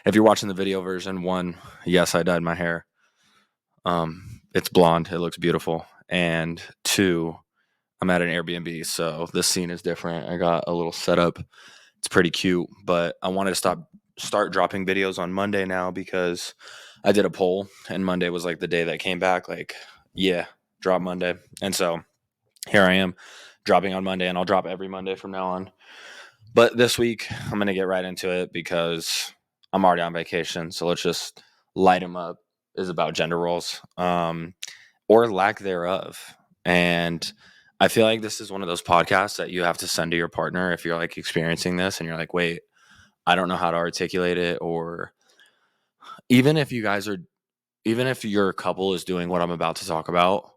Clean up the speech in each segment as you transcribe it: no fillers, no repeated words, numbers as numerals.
If you're watching the video version, one, yes, I dyed my hair. It's blonde. It looks beautiful. And two, I'm at an Airbnb, so this scene is different. I got a little setup. It's pretty cute, but I wanted to start dropping videos on Monday now because I did a poll, and Monday was like the day that came back. Like, yeah, drop Monday, and so here I am dropping on Monday, and I'll drop every Monday from now on. But this week, I'm gonna get right into it because I'm already on vacation. So let's just light them up. Is about gender roles, or lack thereof, and I feel like this is one of those podcasts that you have to send to your partner if you're like experiencing this and you're like, wait, I don't know how to articulate it, or even if you guys are, even if your couple is doing what I'm about to talk about,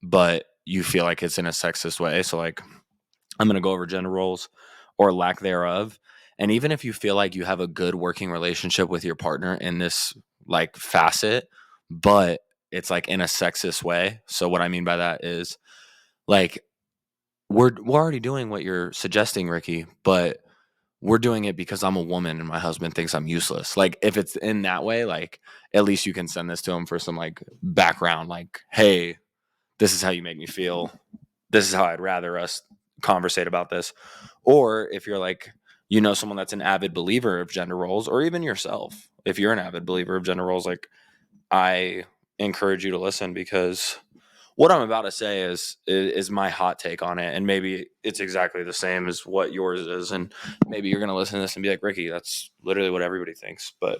but you feel like it's in a sexist way. So like, I'm gonna go over gender roles or lack thereof. And even if you feel like you have a good working relationship with your partner in this like facet, but it's like in a sexist way. So what I mean by that is like we're already doing what you're suggesting, Ricky, but we're doing it because I'm a woman and my husband thinks I'm useless. Like if it's in that way, like at least you can send this to him for some like background, like, hey, this is how you make me feel. This is how I'd rather us conversate about this. Or if you're like, you know, someone that's an avid believer of gender roles, or even yourself, if you're an avid believer of gender roles, like I encourage you to listen because what I'm about to say is my hot take on it, and maybe it's exactly the same as what yours is, and maybe you're gonna listen to this and be like, Ricky, that's literally what everybody thinks, but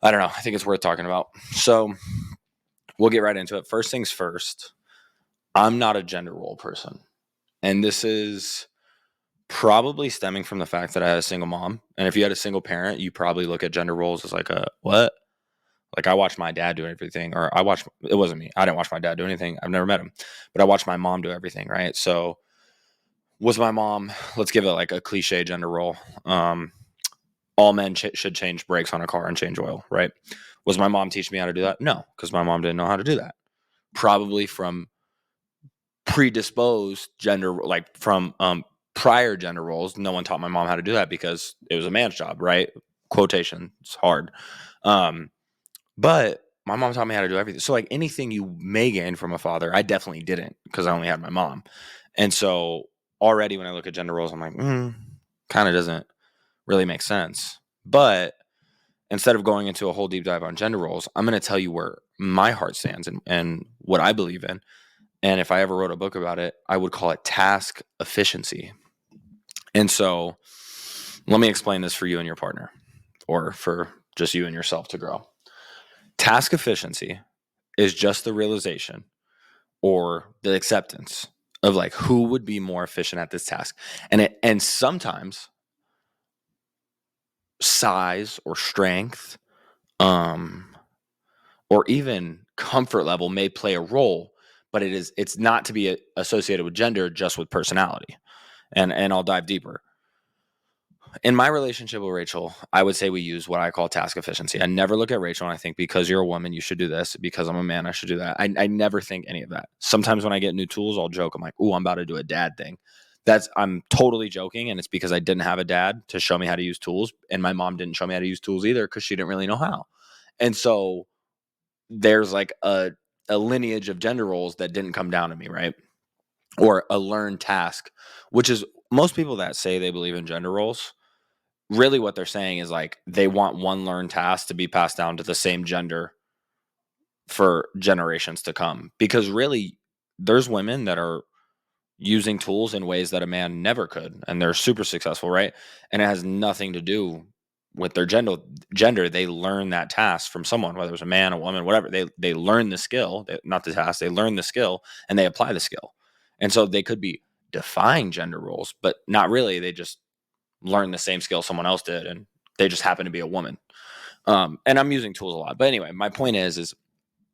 I don't know. I think it's worth talking about. So we'll get right into it. First things first, I'm not a gender role person, and this is probably stemming from the fact that I had a single mom, and if you had a single parent, you probably look at gender roles as like a what? Like I watched my dad do everything, or it wasn't me. I didn't watch my dad do anything. I've never met him, but I watched my mom do everything, right? So was my mom, let's give it like a cliche gender role. All men should change brakes on a car and change oil, right? Was my mom teaching me how to do that? No, because my mom didn't know how to do that. Probably from predisposed gender, like from prior gender roles, no one taught my mom how to do that because it was a man's job, right? Quotation, it's hard. But my mom taught me how to do everything. So like anything you may gain from a father, I definitely didn't because I only had my mom. And so already when I look at gender roles, I'm like, kind of doesn't really make sense. But instead of going into a whole deep dive on gender roles, I'm going to tell you where my heart stands and what I believe in. And if I ever wrote a book about it, I would call it task efficiency. And so let me explain this for you and your partner, or for just you and yourself to grow. Task efficiency is just the realization or the acceptance of like who would be more efficient at this task. And sometimes size or strength, or even comfort level may play a role, but it's not to be associated with gender, just with personality. And I'll dive deeper. In my relationship with Rachel, I would say we use what I call task efficiency. I never look at Rachel and I think, because you're a woman, you should do this. Because I'm a man, I should do that. I never think any of that. Sometimes when I get new tools, I'll joke. I'm like, ooh, I'm about to do a dad thing. I'm totally joking. And it's because I didn't have a dad to show me how to use tools. And my mom didn't show me how to use tools either because she didn't really know how. And so there's like a lineage of gender roles that didn't come down to me, right? Or a learned task, which is most people that say they believe in gender roles, really what they're saying is like they want one learned task to be passed down to the same gender for generations to come. Because really, there's women that are using tools in ways that a man never could, and they're super successful, right? And it has nothing to do with their gender. They learn that task from someone, whether it's a man, a woman, whatever. They learn the skill, not the task. They learn the skill and they apply the skill. And so they could be defying gender roles, but not really. They just learn the same skill someone else did, and they just happen to be a woman. And I'm using tools a lot, but anyway, my point is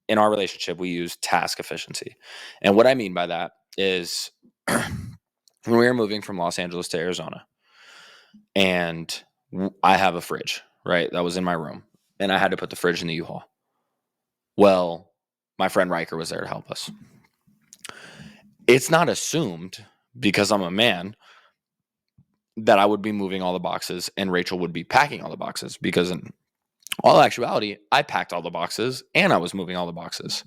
in our relationship we use task efficiency, and what I mean by that is when we were moving from Los Angeles to Arizona, and I have a fridge, right, that was in my room, and I had to put the fridge in the U-Haul. Well, my friend Riker was there to help us. It's not assumed, because I'm a man, that I would be moving all the boxes and Rachel would be packing all the boxes, because in All actuality, I packed all the boxes and I was moving all the boxes.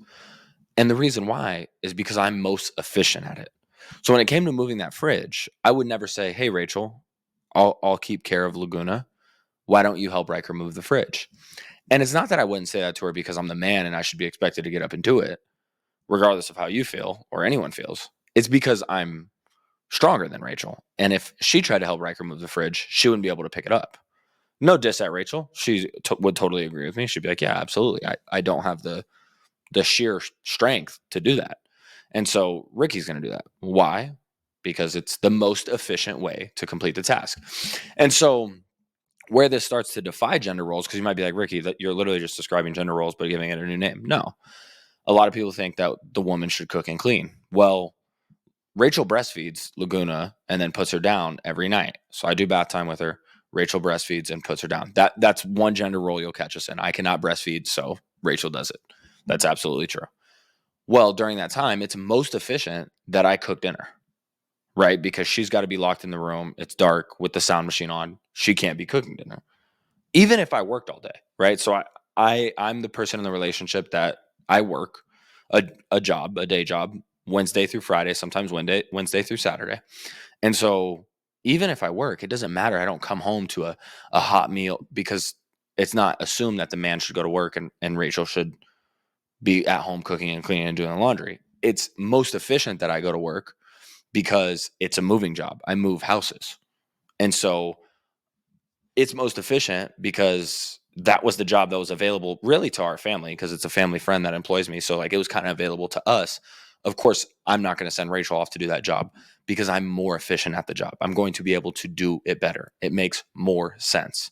And the reason why is because I'm most efficient at it. So when it came to moving that fridge, I would never say, "Hey Rachel, I'll keep care of Laguna. Why don't you help Riker move the fridge?" And it's not that I wouldn't say that to her because I'm the man and I should be expected to get up and do it, regardless of how you feel or anyone feels. It's because I'm stronger than Rachel. And if she tried to help Riker move the fridge, she wouldn't be able to pick it up. No diss at Rachel. She would totally agree with me. She'd be like, "Yeah, absolutely. I don't have the sheer strength to do that." And so Ricky's going to do that. Why? Because it's the most efficient way to complete the task. And so where this starts to defy gender roles, because you might be like, "Ricky, that you're literally just describing gender roles but giving it a new name." No. A lot of people think that the woman should cook and clean. Well, Rachel breastfeeds Laguna and then puts her down every night. So I do bath time with her. Rachel breastfeeds and puts her down. That's one gender role you'll catch us in. I cannot breastfeed, so Rachel does it. That's absolutely true. Well, during that time, it's most efficient that I cook dinner, right? Because she's got to be locked in the room. It's dark with the sound machine on. She can't be cooking dinner, even if I worked all day, right? So I'm the person in the relationship that I work a job, a day job, Wednesday through Friday, sometimes Wednesday through Saturday. And so even if I work, it doesn't matter. I don't come home to a hot meal because it's not assumed that the man should go to work and Rachel should be at home cooking and cleaning and doing the laundry. It's most efficient that I go to work because it's a moving job. I move houses. And so it's most efficient because that was the job that was available really to our family because it's a family friend that employs me. So like it was kind of available to us. Of course, I'm not going to send Rachel off to do that job because I'm more efficient at the job. I'm going to be able to do it better. It makes more sense.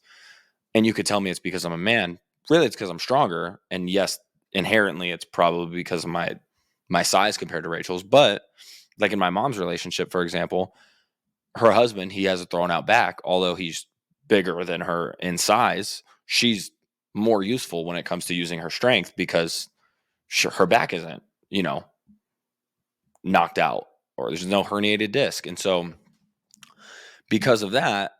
And you could tell me it's because I'm a man. Really, it's because I'm stronger. And yes, inherently, it's probably because of my size compared to Rachel's. But like in my mom's relationship, for example, her husband, he has a thrown out back, although he's bigger than her in size. She's more useful when it comes to using her strength because her back isn't, knocked out or there's no herniated disc. And so because of that,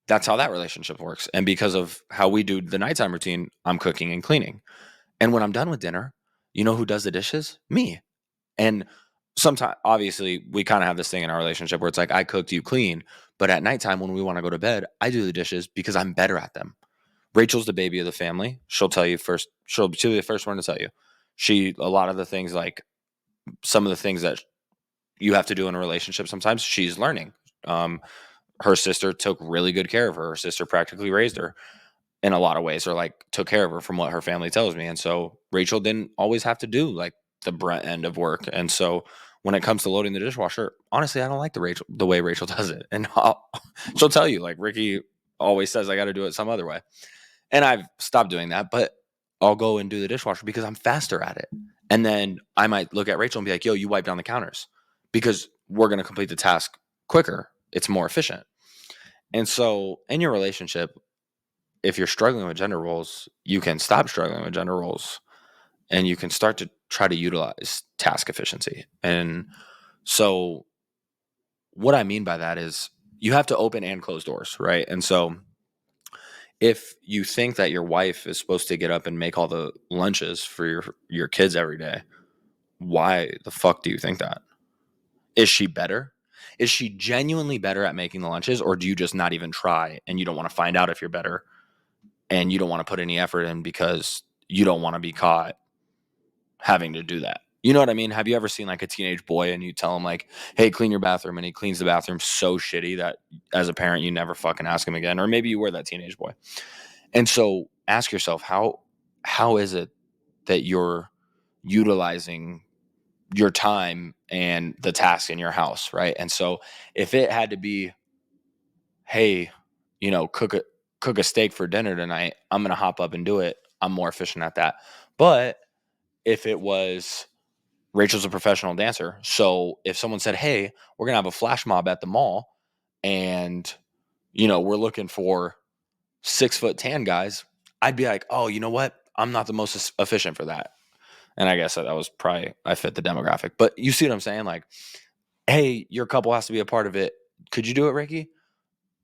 that's how that relationship works. And because of how we do the nighttime routine, I'm cooking and cleaning. And when I'm done with dinner, you know who does the dishes? Me. And sometimes, obviously, we kind of have this thing in our relationship where it's like, I cooked, you clean. But at nighttime, when we want to go to bed, I do the dishes because I'm better at them. Rachel's the baby of the family. She'll tell you first. She'll be the first one to tell you. A lot of the things, like some of the things that you have to do in a relationship, sometimes she's learning. Her sister took really good care of her. Her sister practically raised her in a lot of ways, or like took care of her from what her family tells me. And so Rachel didn't always have to do like the brunt end of work. And so when it comes to loading the dishwasher, honestly, I don't like the way Rachel does it. And she'll tell you, like, Ricky always says I got to do it some other way. And I've stopped doing that, but I'll go and do the dishwasher because I'm faster at it. And then I might look at Rachel and be like, "Yo, you wipe down the counters," because we're going to complete the task quicker. It's more efficient. And so in your relationship, if you're struggling with gender roles, you can stop struggling with gender roles and you can start to try to utilize task efficiency. And so what I mean by that is you have to open and close doors, right? And so if you think that your wife is supposed to get up and make all the lunches for your kids every day, why the fuck do you think that? Is she better? Is she genuinely better at making the lunches, or do you just not even try and you don't want to find out if you're better and you don't want to put any effort in because you don't want to be caught having to do that? You know what I mean? Have you ever seen like a teenage boy and you tell him like, "Hey, clean your bathroom," and he cleans the bathroom so shitty that as a parent you never fucking ask him again? Or maybe you were that teenage boy. And so ask yourself, how is it that you're utilizing your time and the task in your house, right? And so if it had to be, "Hey, cook a steak for dinner tonight," I'm going to hop up and do it. I'm more efficient at that. But if it was, Rachel's a professional dancer, so if someone said, "Hey, we're going to have a flash mob at the mall and we're looking for 6 foot tan guys," I'd be like, "Oh, you know what? I'm not the most efficient for that." And I guess that was probably, I fit the demographic. But you see what I'm saying? Like, "Hey, your couple has to be a part of it. Could you do it, Ricky?"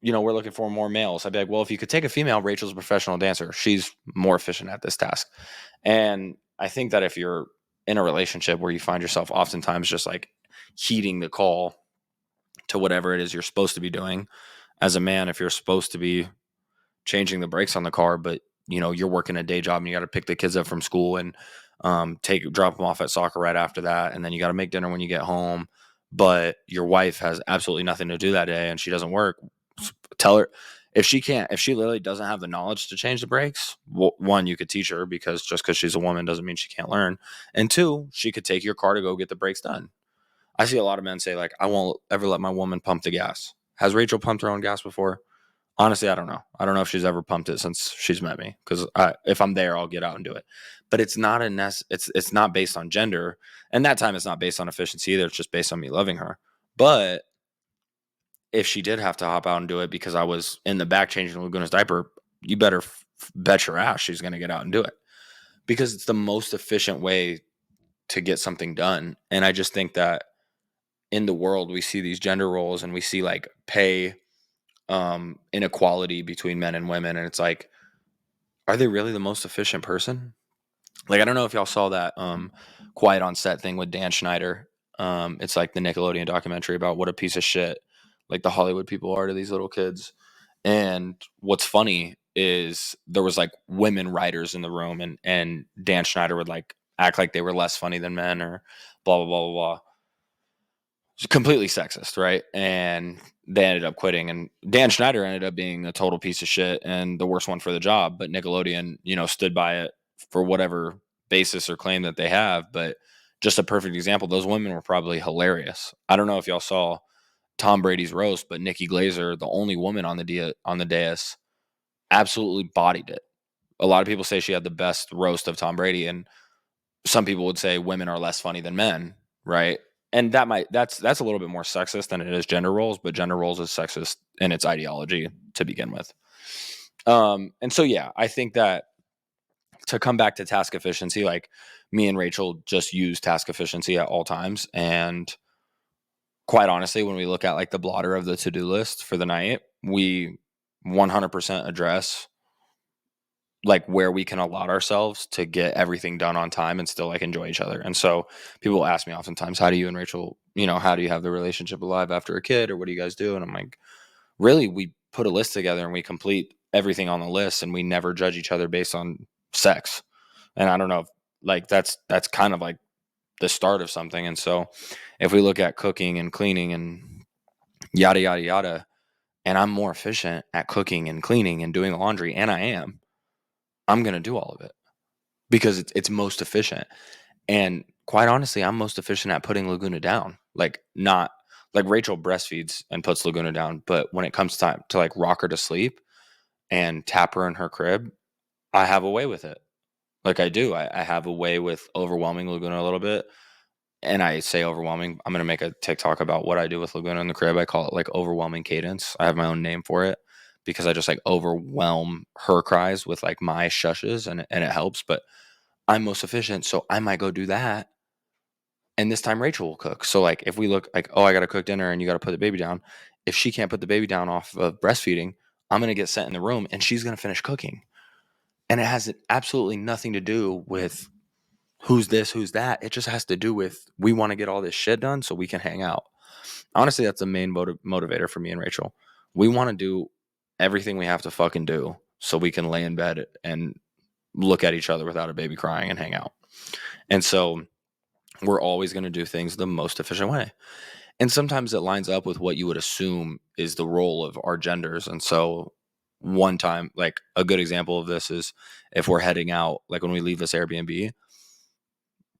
we're looking for more males. I'd be like, well, if you could take a female, Rachel's a professional dancer. She's more efficient at this task. And I think that if you're in a relationship where you find yourself oftentimes just like heeding the call to whatever it is you're supposed to be doing as a man, if you're supposed to be changing the brakes on the car, but you're working a day job and you got to pick the kids up from school and drop them off at soccer right after that, and then you got to make dinner when you get home. But your wife has absolutely nothing to do that day and she doesn't work. Tell her if she literally doesn't have the knowledge to change the brakes. One, you could teach her, because just because she's a woman doesn't mean she can't learn. And two, she could take your car to go get the brakes done. I see a lot of men say like, I won't ever let my woman pump the gas. Has Rachel pumped her own gas before? Honestly, I don't know. I don't know if she's ever pumped it since she's met me, because if I'm there, I'll get out and do it. But it's not it's not based on gender, and that time it's not based on efficiency either. It's just based on me loving her. But if she did have to hop out and do it because I was in the back changing Laguna's diaper, you better bet your ass she's going to get out and do it, because it's the most efficient way to get something done. And I just think that in the world we see these gender roles and we see like pay inequality between men and women, and it's like, are they really the most efficient person? Like, I don't know if y'all saw that Quiet on Set thing with Dan Schneider. It's like the Nickelodeon documentary about what a piece of shit like the Hollywood people are to these little kids. And what's funny is there was like women writers in the room, and Dan Schneider would like act like they were less funny than men, or blah blah blah blah blah. It's completely sexist, right? And they ended up quitting, and Dan Schneider ended up being a total piece of shit and the worst one for the job. But Nickelodeon, stood by it for whatever basis or claim that they have. But just a perfect example, those women were probably hilarious. I don't know if y'all saw Tom Brady's roast, but Nikki Glazer, the only woman on the dais, absolutely bodied it. A lot of people say she had the best roast of Tom Brady, and some people would say women are less funny than men, right? And that's a little bit more sexist than it is gender roles, but gender roles is sexist in its ideology to begin with. And so yeah, I think that to come back to task efficiency, like me and Rachel just use task efficiency at all times. And quite honestly, when we look at like the blotter of the to-do list for the night, we 100% address like where we can allot ourselves to get everything done on time and still like enjoy each other. And so people ask me oftentimes, how do you and Rachel, how do you have the relationship alive after a kid, or what do you guys do? And I'm like, really, we put a list together and we complete everything on the list, and we never judge each other based on sex. And I don't know if like that's kind of like the start of something. And so if we look at cooking and cleaning and yada yada yada, and I'm more efficient at cooking and cleaning and doing the laundry, and I'm going to do all of it because it's most efficient. And quite honestly, I'm most efficient at putting Laguna down. Like, not like Rachel breastfeeds and puts Laguna down, but when it comes time to like rock her to sleep and tap her in her crib, I have a way with it. Like I do. I have a way with overwhelming Laguna a little bit. And I say overwhelming. I'm going to make a TikTok about what I do with Laguna in the crib. I call it like overwhelming cadence. I have my own name for it because I just like overwhelm her cries with like my shushes, and it helps. But I'm most efficient, so I might go do that. And this time Rachel will cook. So like if we look like, oh, I got to cook dinner and you got to put the baby down. If she can't put the baby down off of breastfeeding, I'm going to get sent in the room and she's going to finish cooking. And it has absolutely nothing to do with who's this, who's that. It just has to do with we want to get all this shit done so we can hang out. Honestly, that's the main motivator for me and Rachel. We want to do everything we have to fucking do so we can lay in bed and look at each other without a baby crying and hang out. And so we're always going to do things the most efficient way. And sometimes it lines up with what you would assume is the role of our genders. And so one time, like a good example of this is if we're heading out, like when we leave this Airbnb,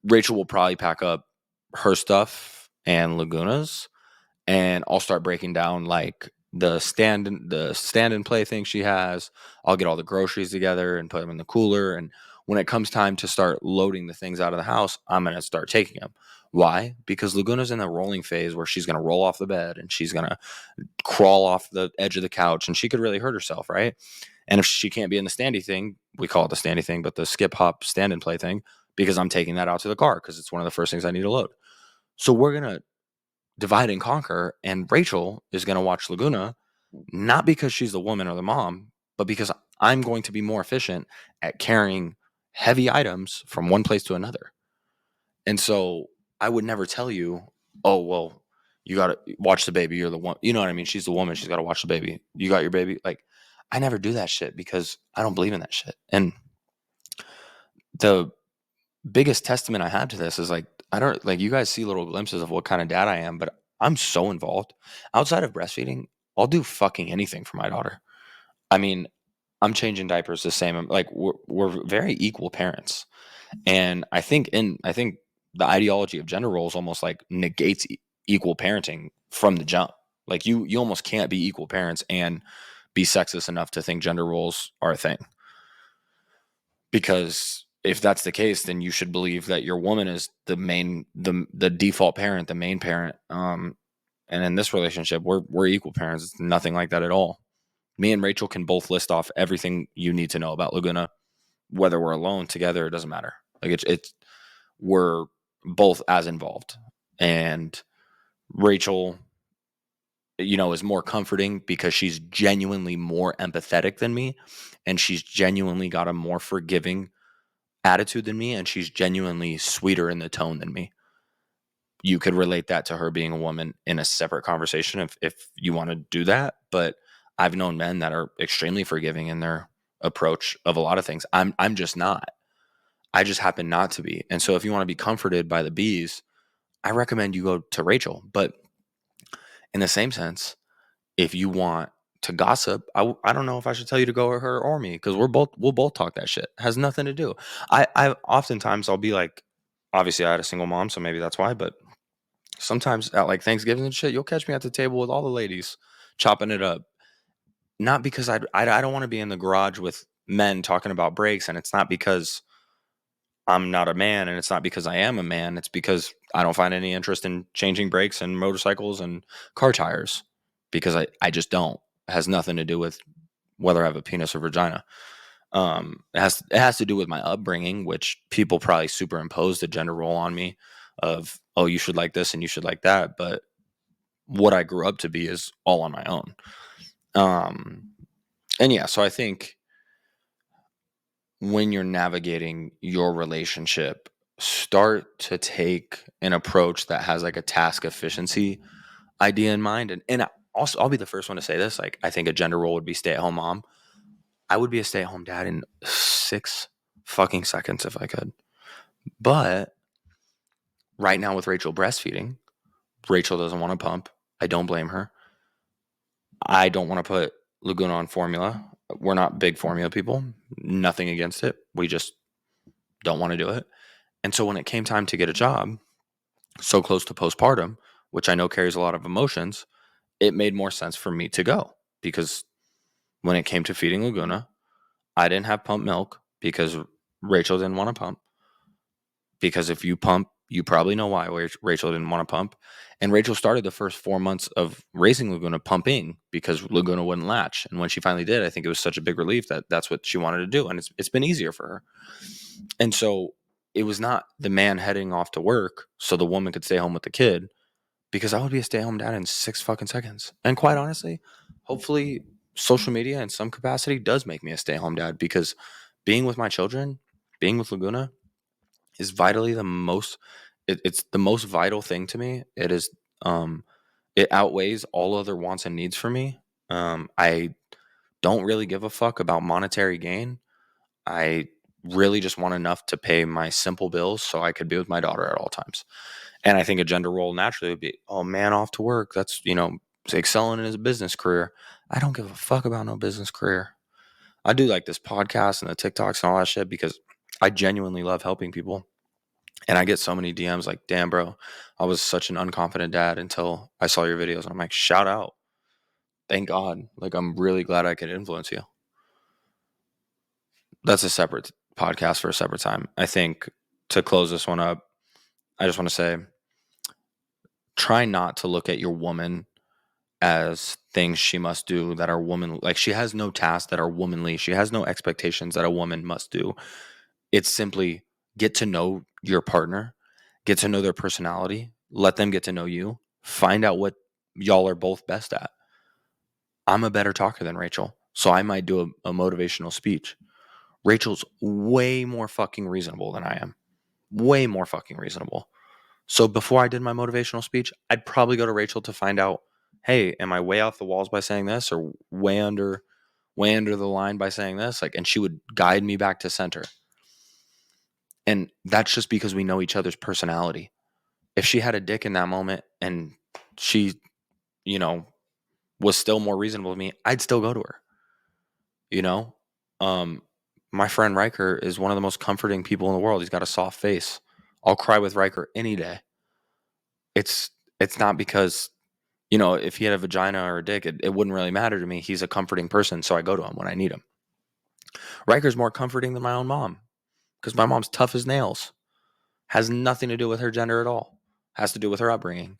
Rachel will probably pack up her stuff and Laguna's, and I'll start breaking down like the stand and play thing she has. I'll get all the groceries together and put them in the cooler. And when it comes time to start loading the things out of the house, I'm going to start taking them. Why? Because Laguna's in the rolling phase where she's going to roll off the bed and she's going to crawl off the edge of the couch, and she could really hurt herself, right? And if she can't be in the standy thing, we call it the standy thing, but the skip hop stand and play thing, because I'm taking that out to the car because it's one of the first things I need to load. So we're going to divide and conquer, and Rachel is going to watch Laguna not because she's the woman or the mom, but because I'm going to be more efficient at carrying heavy items from one place to another. And so I would never tell you, oh, well, you got to watch the baby. You're the one. You know what I mean? She's the woman. She's got to watch the baby. You got your baby. Like, I never do that shit because I don't believe in that shit. And the biggest testament I have to this is like, I don't like you guys see little glimpses of what kind of dad I am, but I'm so involved. Outside of breastfeeding, I'll do fucking anything for my daughter. I mean, I'm changing diapers the same. Like we're very equal parents. And I think the ideology of gender roles almost like negates equal parenting from the jump. Like you almost can't be equal parents and be sexist enough to think gender roles are a thing. Because if that's the case, then you should believe that your woman is the default parent, the main parent. And in this relationship, we're equal parents. It's nothing like that at all. Me and Rachel can both list off everything you need to know about Laguna, whether we're alone, together, it doesn't matter. Like it's we're both as involved. And Rachel, is more comforting because she's genuinely more empathetic than me, and she's genuinely got a more forgiving attitude than me, and she's genuinely sweeter in the tone than me. You could relate that to her being a woman in a separate conversation if you want to do that. But I've known men that are extremely forgiving in their approach of a lot of things. I'm just not. I just happen not to be. And so if you want to be comforted by the bees, I recommend you go to Rachel. But in the same sense, if you want to gossip, I don't know if I should tell you to go with her or me because we'll both talk that shit. It has nothing to do. I oftentimes I'll be like, obviously I had a single mom, so maybe that's why. But sometimes at like Thanksgiving and shit, you'll catch me at the table with all the ladies chopping it up. Not because I don't want to be in the garage with men talking about breaks, and it's not because I'm not a man, and it's not because I am a man. It's because I don't find any interest in changing brakes and motorcycles and car tires because I just don't. It has nothing to do with whether I have a penis or vagina. It has to do with my upbringing, which people probably superimposed a gender role on me of, oh, you should like this and you should like that. But what I grew up to be is all on my own. And yeah, so I think when you're navigating your relationship, start to take an approach that has like a task efficiency idea in mind. And also, I'll be the first one to say this. Like, I think a gender role would be stay at home mom. I would be a stay at home dad in 6 fucking seconds if I could. But right now with Rachel breastfeeding, Rachel doesn't want to pump. I don't blame her. I don't want to put Laguna on formula. We're not big formula people. Nothing against it. We just don't want to do it. And so when it came time to get a job, so close to postpartum, which I know carries a lot of emotions, it made more sense for me to go because when it came to feeding Laguna, I didn't have pump milk because Rachel didn't want to pump. Because if you pump, you probably know why Rachel didn't want to pump. And Rachel started the first 4 months of raising Laguna pumping because Laguna wouldn't latch. And when she finally did, I think it was such a big relief that that's what she wanted to do. And it's been easier for her. And so it was not the man heading off to work so the woman could stay home with the kid because I would be a stay home dad in 6 fucking seconds. And quite honestly, hopefully social media in some capacity does make me a stay home dad because being with my children, being with Laguna is vitally the most, it's the most vital thing to me. It is, it outweighs all other wants and needs for me. I don't really give a fuck about monetary gain. I really just want enough to pay my simple bills so I could be with my daughter at all times. And I think a gender role naturally would be, oh, man off to work. That's, excelling in his business career. I don't give a fuck about no business career. I do like this podcast and the TikToks and all that shit because I genuinely love helping people. And I get so many DMs like, damn, bro, I was such an unconfident dad until I saw your videos. And I'm like, shout out. Thank God. Like, I'm really glad I could influence you. That's a separate podcast for a separate time. I think to close this one up, I just want to say, try not to look at your woman as things she must do that are woman. Like, she has no tasks that are womanly. She has no expectations that a woman must do. It's simply get to know your partner, get to know their personality, let them get to know you, find out what y'all are both best at. I'm a better talker than Rachel, so I might do a motivational speech. Rachel's way more fucking reasonable than I am. Way more fucking reasonable. So before I did my motivational speech, I'd probably go to Rachel to find out, hey, am I way off the walls by saying this, or way under the line by saying this? Like, and she would guide me back to center. And that's just because we know each other's personality. If she had a dick in that moment and she, you know, was still more reasonable than me, I'd still go to her. You know? Um, my friend Riker is one of the most comforting people in the world. He's got a soft face. I'll cry with Riker any day. It's not because, if he had a vagina or a dick, it wouldn't really matter to me. He's a comforting person, so I go to him when I need him. Riker's more comforting than my own mom because my mom's tough as nails. Has nothing to do with her gender at all. Has to do with her upbringing.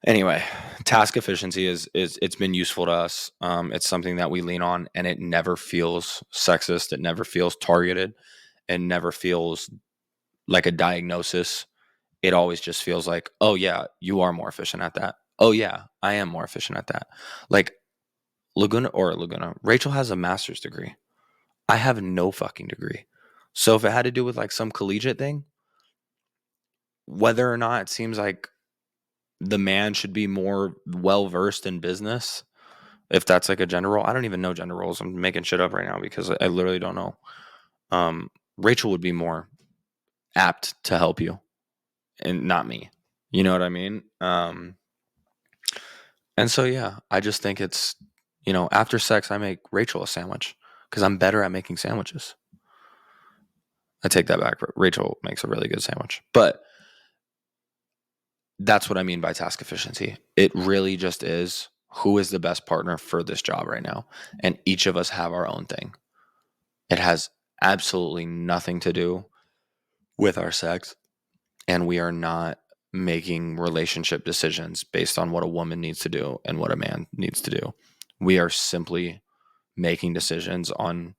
Anyway, task efficiency is it's been useful to us. It's something that we lean on, and it never feels sexist. It never feels targeted. It never feels like a diagnosis. It always just feels like, oh yeah, you are more efficient at that. Oh yeah, I am more efficient at that. Like Laguna, Rachel has a master's degree. I have no fucking degree. So if it had to do with like some collegiate thing, whether or not it seems like the man should be more well versed in business, if that's like a gender role, I don't even know gender roles. I'm making shit up right now because I literally don't know. Rachel would be more apt to help you, and not me. You know what I mean? And so yeah, I just think it's, after sex, I make Rachel a sandwich because I'm better at making sandwiches. I take that back. Rachel makes a really good sandwich, but that's what I mean by task efficiency. It really just is who is the best partner for this job right now. And each of us have our own thing. It has absolutely nothing to do with our sex. And we are not making relationship decisions based on what a woman needs to do and what a man needs to do. We are simply making decisions on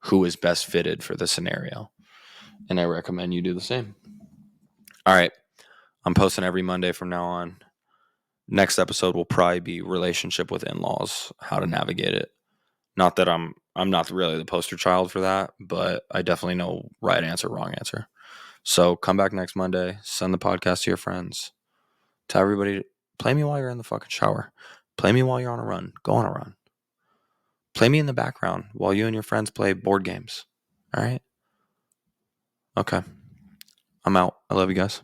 who is best fitted for the scenario. And I recommend you do the same. All right. I'm posting every Monday from now on. Next episode will probably be relationship with in-laws, how to navigate it. Not that I'm not really the poster child for that, but I definitely know right answer, wrong answer. So come back next Monday, send the podcast to your friends. Tell everybody, play me while you're in the fucking shower. Play me while you're on a run. Go on a run. Play me in the background while you and your friends play board games. All right? Okay. I'm out. I love you guys.